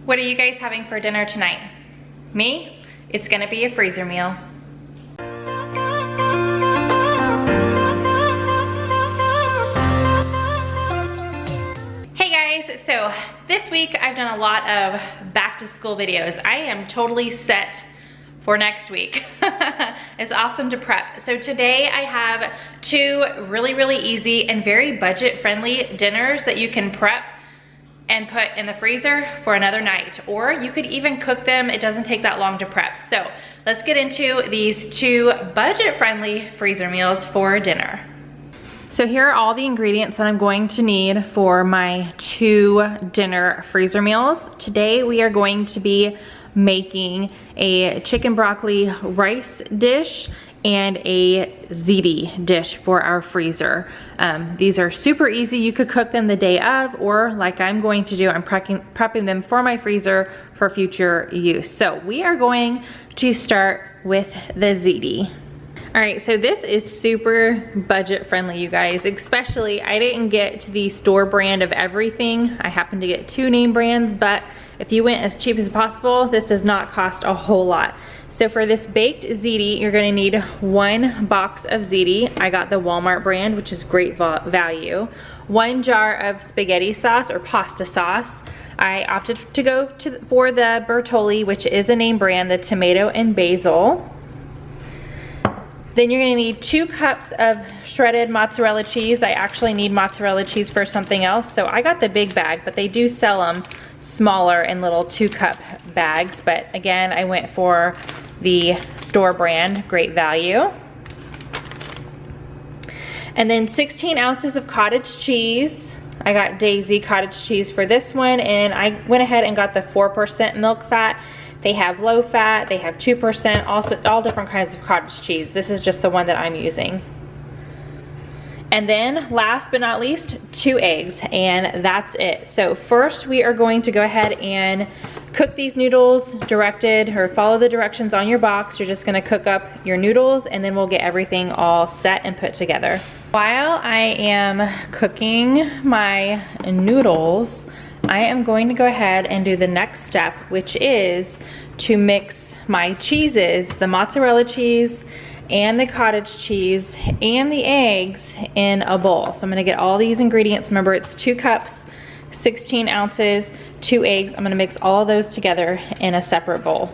What are you guys having for dinner tonight? Me? It's gonna be a freezer meal. Hey guys, so this week I've done a lot of back to school videos. I am totally set for next week. It's awesome to prep. So today I have two really easy and very budget friendly dinners that you can prep and put in the freezer for another night, or you could even cook them. It doesn't take that long to prep. So let's get into these two budget friendly freezer meals for dinner. So here are all the ingredients that I'm going to need for my two dinner freezer meals. Today we are going to be making a chicken broccoli rice dish and a ziti dish for our freezer. These are super easy. You could cook them the day of, or like I'm going to do, I'm prepping them for my freezer for future use. So we are going to start with the ziti. All right, so this is super budget friendly, you guys. Especially, I didn't get the store brand of everything. I happened to get two name brands, but if you went as cheap as possible, this does not cost a whole lot. So for this baked ziti, you're gonna need one box of ziti. I got the Walmart brand, which is great value. One jar of spaghetti sauce or pasta sauce. I opted to go for the Bertolli, which is a name brand, the tomato and basil. Then you're gonna need 2 cups of shredded mozzarella cheese. I actually need mozzarella cheese for something else, so I got the big bag, but they do sell them smaller in little 2-cup bags. But again, I went for the store brand, great value. And then 16 ounces of cottage cheese. I got Daisy cottage cheese for this one, and I went ahead and got the 4% milk fat. They have low fat, they have 2%, also all different kinds of cottage cheese. This is just the one that I'm using. And then last but not least, 2 eggs, and that's it. So first we are going to go ahead and cook these noodles directed, or follow the directions on your box. You're just gonna cook up your noodles, and then we'll get everything all set and put together. While I am cooking my noodles, I am going to go ahead and do the next step, which is to mix my cheeses, the mozzarella cheese and the cottage cheese and the eggs in a bowl. So I'm gonna get all these ingredients. Remember, it's 2 cups, 16 ounces, 2 eggs. I'm gonna mix all of those together in a separate bowl.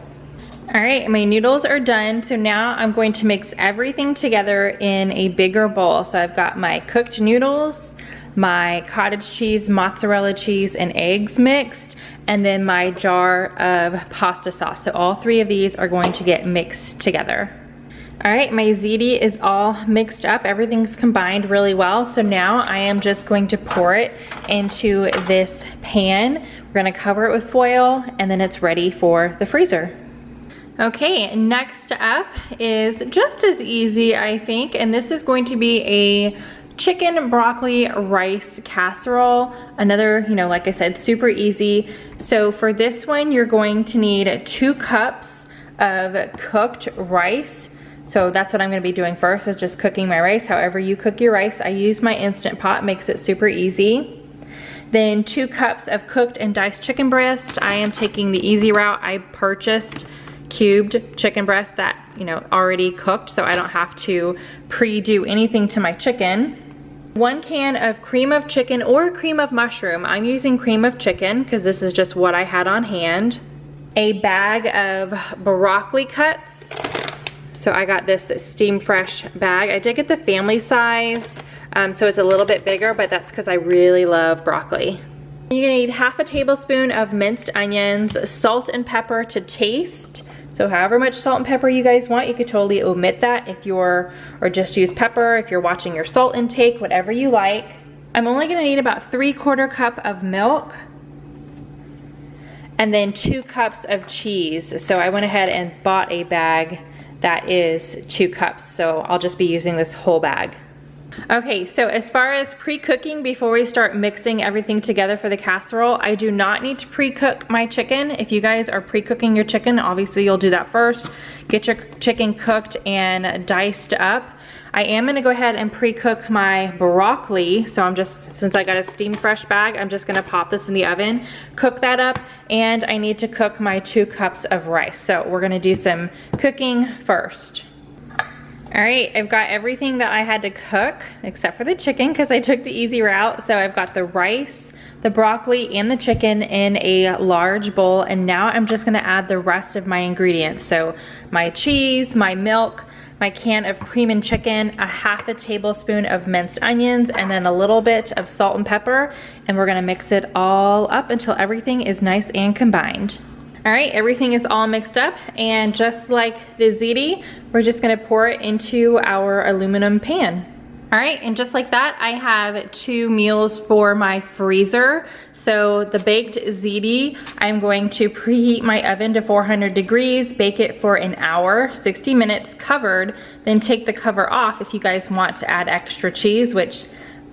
All right, my noodles are done. So now I'm going to mix everything together in a bigger bowl. So I've got my cooked noodles, my cottage cheese, mozzarella cheese, and eggs mixed, and then my jar of pasta sauce. So all 3 of these are going to get mixed together. All right, my ziti is all mixed up. Everything's combined really well. So now I am just going to pour it into this pan. We're gonna cover it with foil, and then it's ready for the freezer. Okay, next up is just as easy, I think, and this is going to be a chicken broccoli rice casserole. Another, like I said, super easy. So for this one, you're going to need 2 cups of cooked rice. So that's what I'm gonna be doing first, is just cooking my rice. However you cook your rice, I use my Instant Pot, makes it super easy. Then 2 cups of cooked and diced chicken breast. I am taking the easy route. I purchased cubed chicken breast that, already cooked, so I don't have to pre-do anything to my chicken. 1 can of cream of chicken or cream of mushroom. I'm using cream of chicken because this is just what I had on hand. A bag of broccoli cuts. So I got this Steam Fresh bag. I did get the family size, so it's a little bit bigger, but that's because I really love broccoli. You're gonna need 1/2 tablespoon of minced onions, salt and pepper to taste. So however much salt and pepper you guys want, you could totally omit that or just use pepper if you're watching your salt intake, whatever you like. I'm only gonna need about 3/4 cup of milk, and then 2 cups of cheese. So I went ahead and bought a bag that is 2 cups, so I'll just be using this whole bag. Okay, so as far as pre-cooking, before we start mixing everything together for the casserole, I do not need to pre-cook my chicken. If you guys are pre-cooking your chicken, obviously you'll do that first. Get your chicken cooked and diced up. I am gonna go ahead and pre-cook my broccoli. So since I got a steam fresh bag, I'm just gonna pop this in the oven, cook that up, and I need to cook my 2 cups of rice. So we're gonna do some cooking first. All right, I've got everything that I had to cook except for the chicken because I took the easy route. So I've got the rice, the broccoli, and the chicken in a large bowl, and now I'm just gonna add the rest of my ingredients. So my cheese, my milk, my can of cream and chicken, a 1/2 tablespoon of minced onions, and then a little bit of salt and pepper, and we're gonna mix it all up until everything is nice and combined. All right, everything is all mixed up, and just like the ziti, we're just gonna pour it into our aluminum pan. All right, and just like that, I have 2 meals for my freezer. So the baked ziti, I'm going to preheat my oven to 400 degrees, bake it for an hour, 60 minutes covered, then take the cover off if you guys want to add extra cheese, which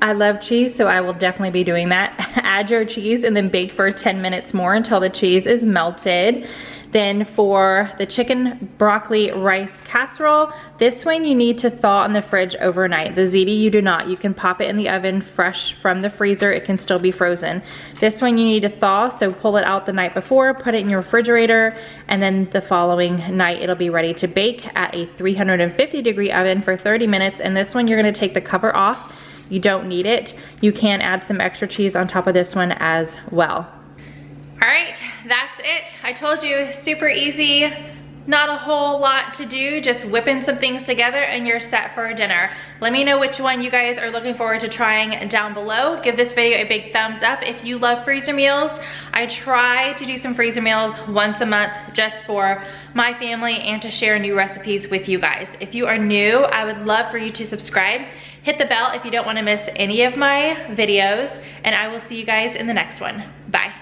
I love cheese, so I will definitely be doing that. Add your cheese and then bake for 10 minutes more until the cheese is melted. Then for the chicken, broccoli, rice casserole, this one you need to thaw in the fridge overnight. The ziti you do not. You can pop it in the oven fresh from the freezer. It can still be frozen. This one you need to thaw, so pull it out the night before, put it in your refrigerator, and then the following night it'll be ready to bake at a 350 degree oven for 30 minutes. And this one you're gonna take the cover off. You don't need it. You can add some extra cheese on top of this one as well. All right, that's it. I told you, super easy, not a whole lot to do, just whipping some things together and you're set for dinner. Let me know which one you guys are looking forward to trying down below. Give this video a big thumbs up if you love freezer meals. I try to do some freezer meals once a month just for my family and to share new recipes with you guys. If you are new, I would love for you to subscribe. Hit the bell if you don't want to miss any of my videos, and I will see you guys in the next one. Bye.